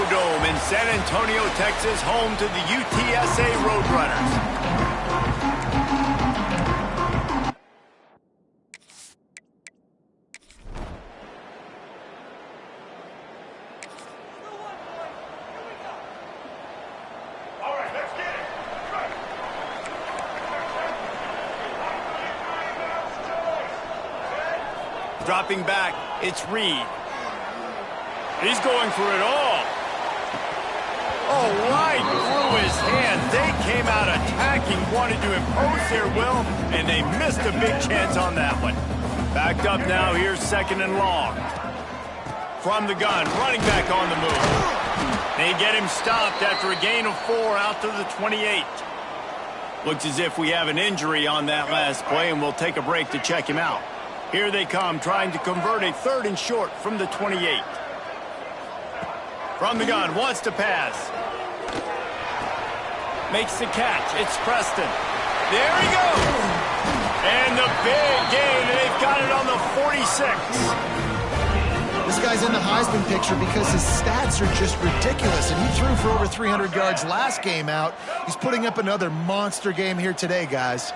Dome in San Antonio, Texas, home to the UTSA Roadrunners. Dropping back, it's Reed. He's going for it all. Oh, right through his hand. They came out attacking, wanted to impose their will, and they missed a big chance on that one. Backed up now, here's 2nd and long. From the gun, running back on the move. They get him stopped after a gain of 4 out to the 28. Looks as if we have an injury on that last play, and we'll take a break to check him out. Here they come, trying to convert a 3rd and short from the 28. From the gun, wants to pass. Makes the catch. It's Preston. There he goes. And the big gain, and they've got it on the 46. This guy's in the Heisman picture because his stats are just ridiculous, and he threw for over 300 yards last game out. He's putting up another monster game here today, guys.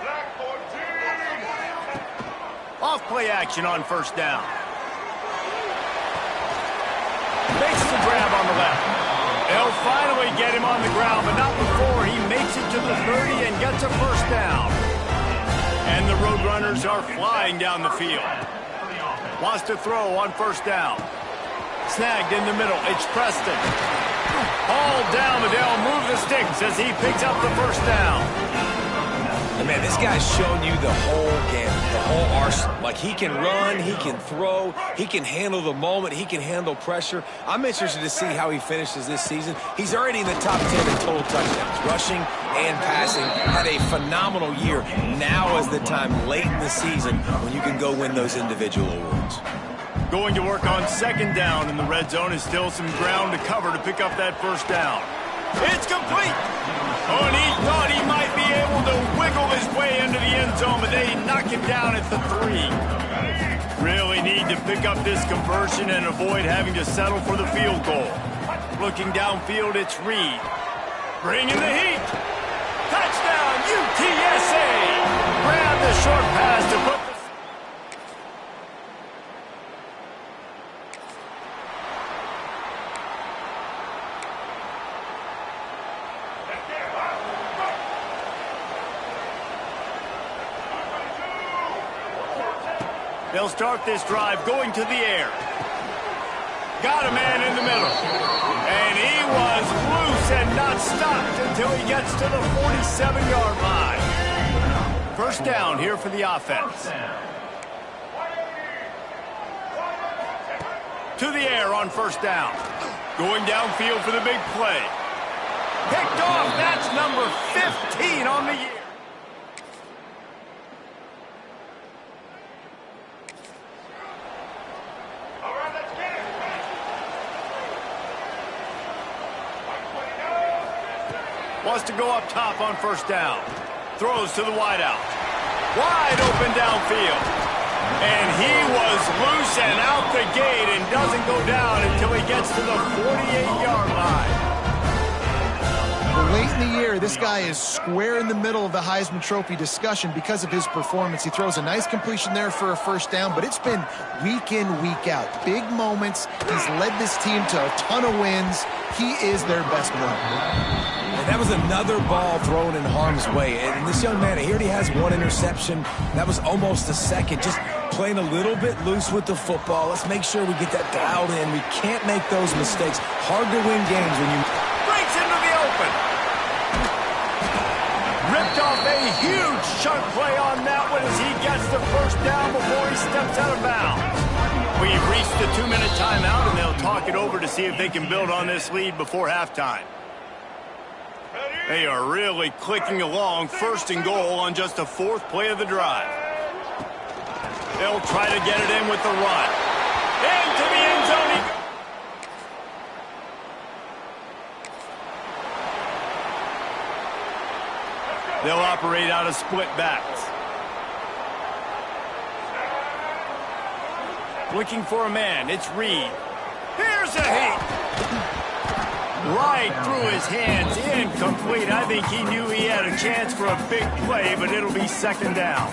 Off play action on 1st down. Makes the grab on the left. They'll finally get him on the ground, but not before he makes it to the 30 and gets a 1st down. And the Roadrunners are flying down the field. Wants to throw on 1st down. Snagged in the middle. It's Preston. Hauled down, but they'll move the sticks as he picks up the 1st down. And man, this guy's shown you the whole game, the whole arsenal. Like, he can run, he can throw, he can handle the moment, he can handle pressure. I'm interested to see how he finishes this season. He's already in the top 10 in total touchdowns, rushing and passing. Had a phenomenal year. Now is the time late in the season when you can go win those individual awards. Going to work on 2nd down in the red zone is still some ground to cover to pick up that 1st down. It's complete. Oh, and he thought he might be able to wiggle his way into the end zone, but they knock him down at the 3. Really need to pick up this conversion and avoid having to settle for the field goal. Looking downfield, it's Reed. Bringing the heat. Touchdown, UTSA. Grab the short pass to put the... They'll start this drive going to the air. Got a man in the middle. And he was loose and not stopped until he gets to the 47-yard line. 1st down here for the offense. To the air on 1st down. Going downfield for the big play. Picked off. That's number 15 on the year. Wants to go up top on 1st down. Throws to the wideout. Wide open downfield. And he was loose and out the gate and doesn't go down until he gets to the 48-yard line. Well, late in the year, this guy is square in the middle of the Heisman Trophy discussion because of his performance. He throws a nice completion there for a 1st down, but it's been week in, week out. Big moments. He's led this team to a ton of wins. He is their best player. And that was another ball thrown in harm's way. And this young man, he already has 1 interception. That was almost a 2nd. Just playing a little bit loose with the football. Let's make sure we get that dialed in. We can't make those mistakes. Hard to win games when you... Breaks into the open. Ripped off a huge chunk play on that one as he gets the 1st down before he steps out of bounds. We've reached the 2-minute timeout, and they'll talk it over to see if they can build on this lead before halftime. They are really clicking along, 1st and goal on just the 4th play of the drive. They'll try to get it in with the run. Into the end zone he goes. They'll operate out of split backs. Looking for a man, it's Reed. Here's a hit. right through his hands, incomplete. I think he knew he had a chance for a big play, but it'll be second down.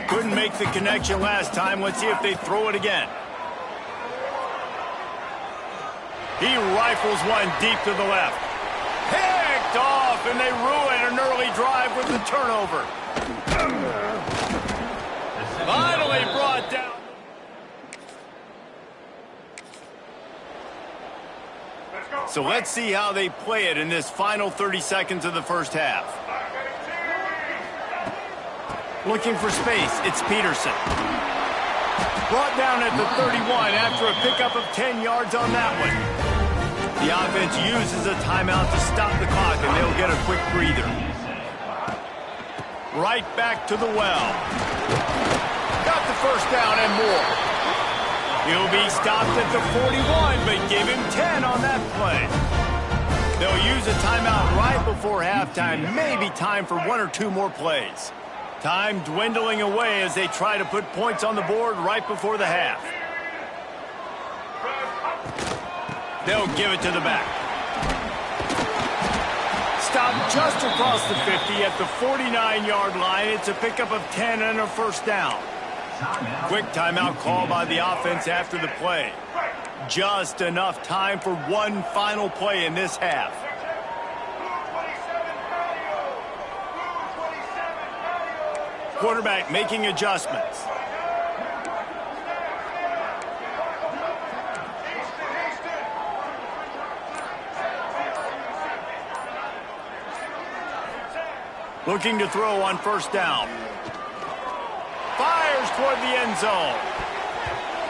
Couldn't make the connection last time. Let's see if they throw it again. He rifles one deep to the left. Picked off, and they ruin an early drive with the turnover. Finally brought down. So let's see how they play it in this final 30 seconds of the first half. Looking for space, it's Peterson. Brought down at the 31 after a pickup of 10 yards on that one. The offense uses a timeout to stop the clock, and they'll get a quick breather. Right back to the well. Got the first down and more. He'll be stopped at the 41, but give him 10 on that play. They'll use a timeout right before halftime. Maybe time for one or two more plays. Time dwindling away as they try to put points on the board right before the half. They'll give it to the back. Stopped just across the 50 at the 49-yard line. It's a pickup of 10 and a first down. Quick timeout call by the offense after the play. Just enough time for one final play in this half. Quarterback making adjustments. Looking to throw on first down. Fires toward the end zone.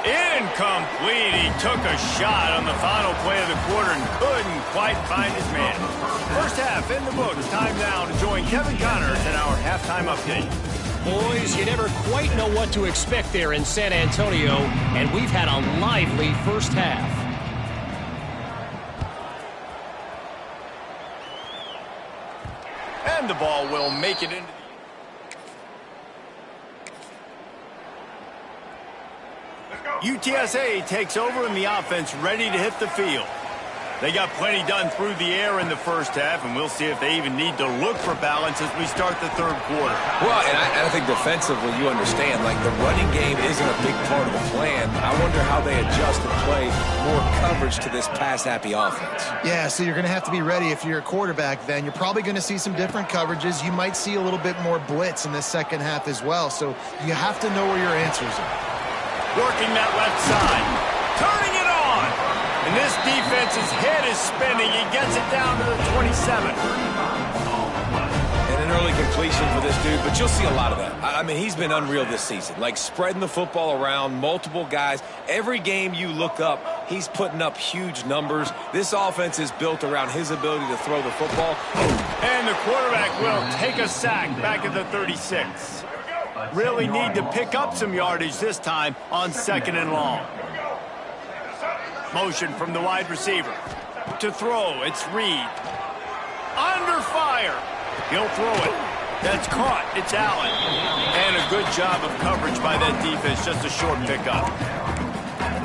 Incomplete. He took a shot on the final play of the quarter and couldn't quite find his man. First half in the books. Time now to join Kevin Connors in our halftime update. Boys, you never quite know what to expect there in San Antonio, and we've had a lively first half. And the ball will make it into the... UTSA takes over and the offense ready to hit the field. They got plenty done through the air in the first half, and we'll see if they even need to look for balance as we start the third quarter. Well, and I think defensively, you understand, like the running game isn't a big part of the plan. I wonder how they adjust and play more coverage to this pass-happy offense. Yeah, so you're going to have to be ready if you're a quarterback then. You're probably going to see some different coverages. You might see a little bit more blitz in the second half as well, so you have to know where your answers are. Working that left side. Turning it on. And this defense's head is spinning. He gets it down to the 27. And an early completion for this dude, but you'll see a lot of that. I mean, he's been unreal this season. Like spreading the football around, multiple guys. Every game you look up, he's putting up huge numbers. This offense is built around his ability to throw the football. And the quarterback will take a sack back at the 36. Really need to pick up some yardage this time on second and long. Motion from the wide receiver. To throw, it's Reed. Under fire. He'll throw it. That's caught. It's Allen. And a good job of coverage by that defense. Just a short pickup.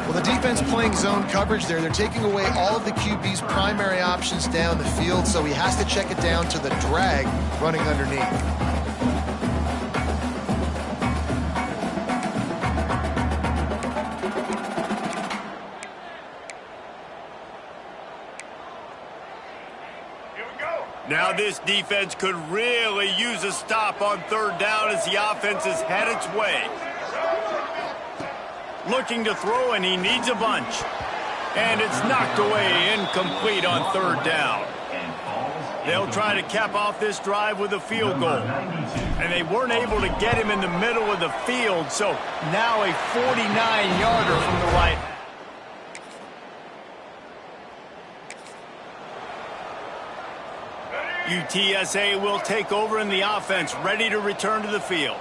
Well, the defense playing zone coverage there. They're taking away all of the QB's primary options down the field, so he has to check it down to the drag running underneath. Now this defense could really use a stop on third down as the offense has had its way. Looking to throw, and he needs a bunch. And it's knocked away, incomplete on third down. They'll try to cap off this drive with a field goal. And they weren't able to get him in the middle of the field, so now a 49-yarder from the right. UTSA will take over in the offense, ready to return to the field.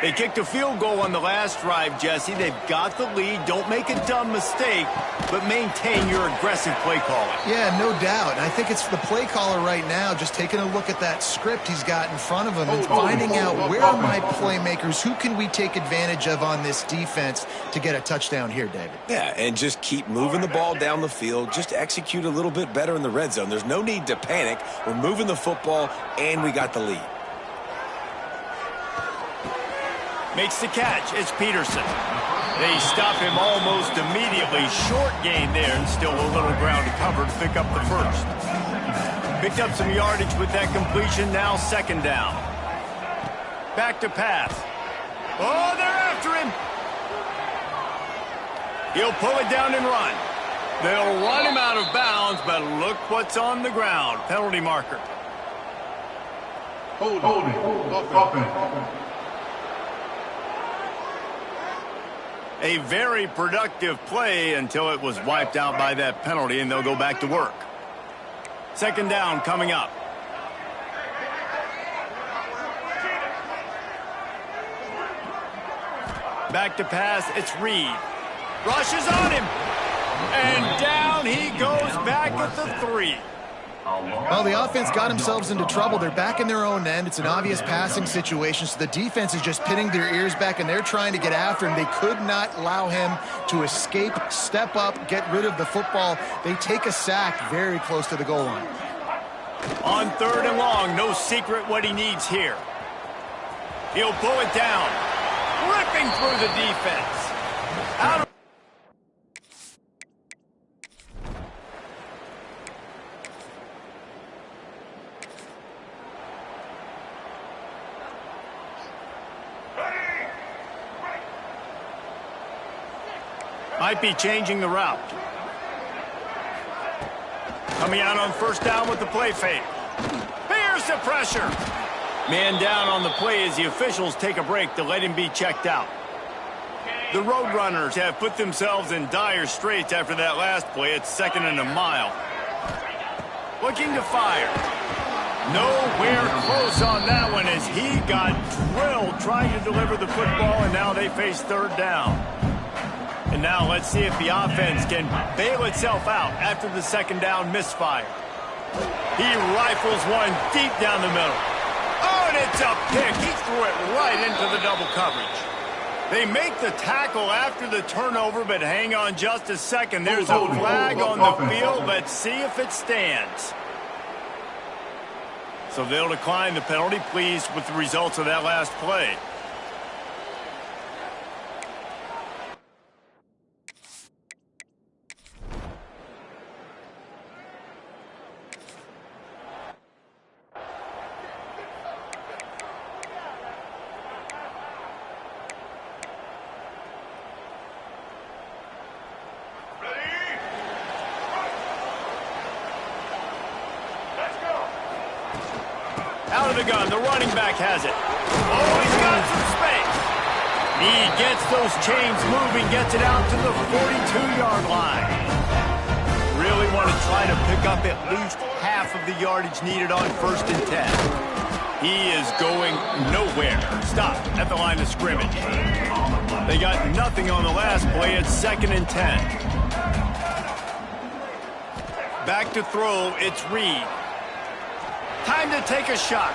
They kicked a field goal on the last drive, Jesse. They've got the lead. Don't make a dumb mistake, but maintain your aggressive play calling. Yeah, no doubt. And I think it's the play caller right now just taking a look at that script he's got in front of him and finding out where are my playmakers, who can we take advantage of on this defense to get a touchdown here, David. Yeah, and just keep moving the ball down the field. Just execute a little bit better in the red zone. There's no need to panic. We're moving the football, and we got the lead. Makes the catch. It's Peterson. They stop him almost immediately. Short gain there, and still a little ground to cover to pick up the first. Picked up some yardage with that completion. Now second down. Back to pass. Oh, they're after him. He'll pull it down and run. They'll run him out of bounds, but look what's on the ground. Penalty marker. Holding. Offense. A very productive play until it was wiped out by that penalty, and they'll go back to work. Second down coming up. Back to pass, it's Reed. Rushes on him. And down he goes back at the 3. Well, the offense got themselves into trouble. They're back in their own end. It's an obvious passing situation, so the defense is just pinning their ears back, and they're trying to get after him. They could not allow him to escape, step up, get rid of the football. They take a sack very close to the goal line. On third and long, no secret what he needs here. He'll pull it down, ripping through the defense. Out of might be changing the route. Coming out on first down with the play fake. Here's the pressure. Man down on the play as the officials take a break to let him be checked out. The Roadrunners have put themselves in dire straits after that last play. It's second and a mile. Looking to fire. Nowhere close on that one as he got drilled trying to deliver the football, and now they face third down. And now let's see if the offense can bail itself out after the second down misfire. He rifles one deep down the middle. Oh, and it's a pick. He threw it right into the double coverage. They make the tackle after the turnover, but hang on just a second. There's a flag on the field. Let's see if it stands. So they'll decline the penalty, pleased with the results of that last play. Out of the gun, the running back has it. Oh, he's got some space. He gets those chains moving, gets it out to the 42-yard line. Really want to try to pick up at least half of the yardage needed on first and 10. He is going nowhere. Stop at the line of scrimmage. They got nothing on the last play. It's second and 10. Back to throw, it's Reed. Time to take a shot.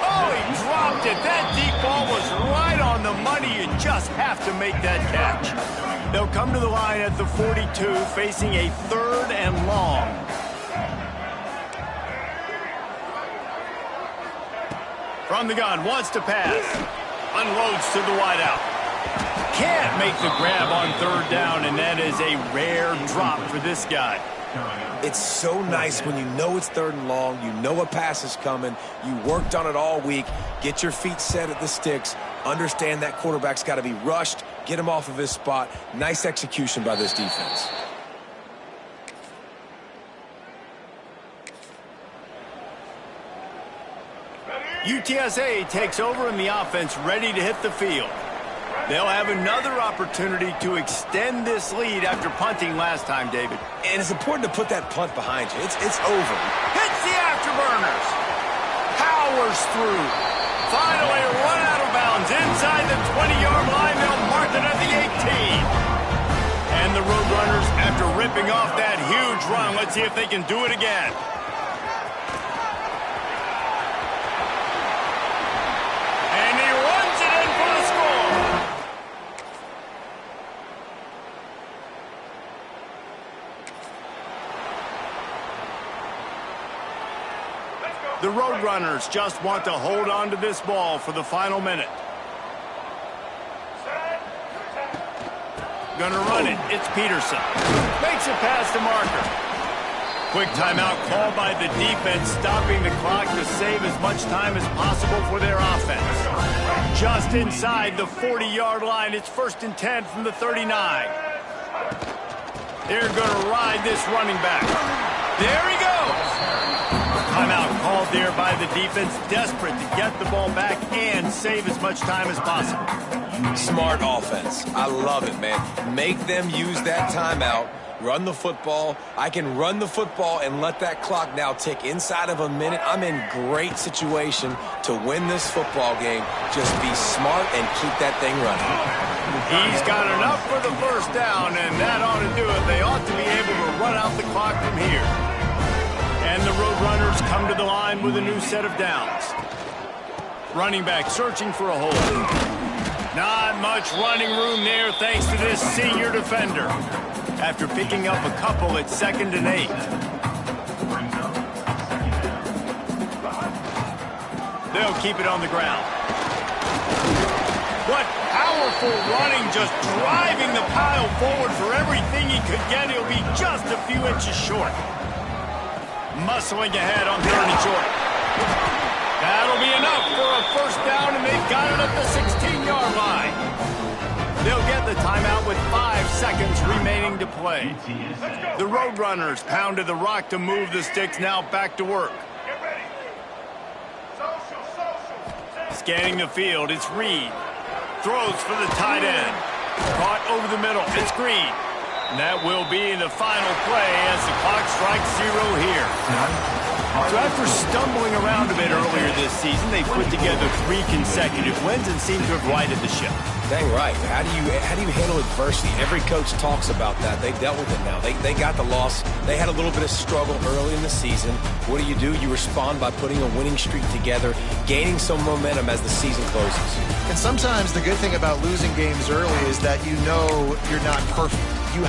Oh, he dropped it. That deep ball was right on the money. You just have to make that catch. They'll come to the line at the 42, facing a third and long. From the gun, wants to pass. Unloads to the wideout. Can't make the grab on third down, and that is a rare drop for this guy. It's so nice when you know it's third and long, you know a pass is coming, you worked on it all week, get your feet set at the sticks, understand that quarterback's got to be rushed, get him off of his spot. Nice execution by this defense. UTSA takes over in the offense, ready to hit the field. They'll have another opportunity to extend this lead after punting last time, David. And it's important to put that punt behind you. It's over. Hits the afterburners. Powers through. finally run out of bounds inside the 20-yard line. They'll mark it at the 18. And the Roadrunners, after ripping off that huge run, let's see if they can do it again. And he runs it in for the score. The Roadrunners just want to hold on to this ball for the final minute. Gonna run it. It's Peterson. Makes it past the marker. Quick timeout called by the defense, stopping the clock to save as much time as possible for their offense. Just inside the 40-yard line, it's 1st and 10 from the 39. They're gonna ride this running back. There he goes. Timeout called there by the defense, desperate to get the ball back and save as much time as possible. Smart offense. I love it, man. Make them use that timeout, run the football. I can run the football and let that clock now tick inside of a minute. I'm in great situation to win this football game. Just be smart and keep that thing running. He's got enough for the first down, and that ought to do it. They ought to be able to run out the clock from here. And the Roadrunners come to the line with a new set of downs. Running back searching for a hole. Not much running room there thanks to this senior defender. After picking up a couple at 2nd and 8. They'll keep it on the ground. What powerful running, just driving the pile forward for everything he could get. He'll be just a few inches short. Muscling ahead on 3rd and short. That'll be enough for a first down, and they've got it at the 16-yard line. They'll get the timeout with 5 seconds remaining to play. The Roadrunners pounded the rock to move the sticks, now back to work. Scanning the field, it's Reed. Throws for the tight end. Caught over the middle, it's Green. And that will be the final play as the clock strikes 0 here. So after stumbling around a bit earlier this season, they put together 3 consecutive wins and seem to have righted the ship. Dang right. How do you handle adversity? Every coach talks about that. They dealt with it now. They got the loss. They had a little bit of struggle early in the season. What do? You respond by putting a winning streak together, gaining some momentum as the season closes. And sometimes the good thing about losing games early is that you know you're not perfect. You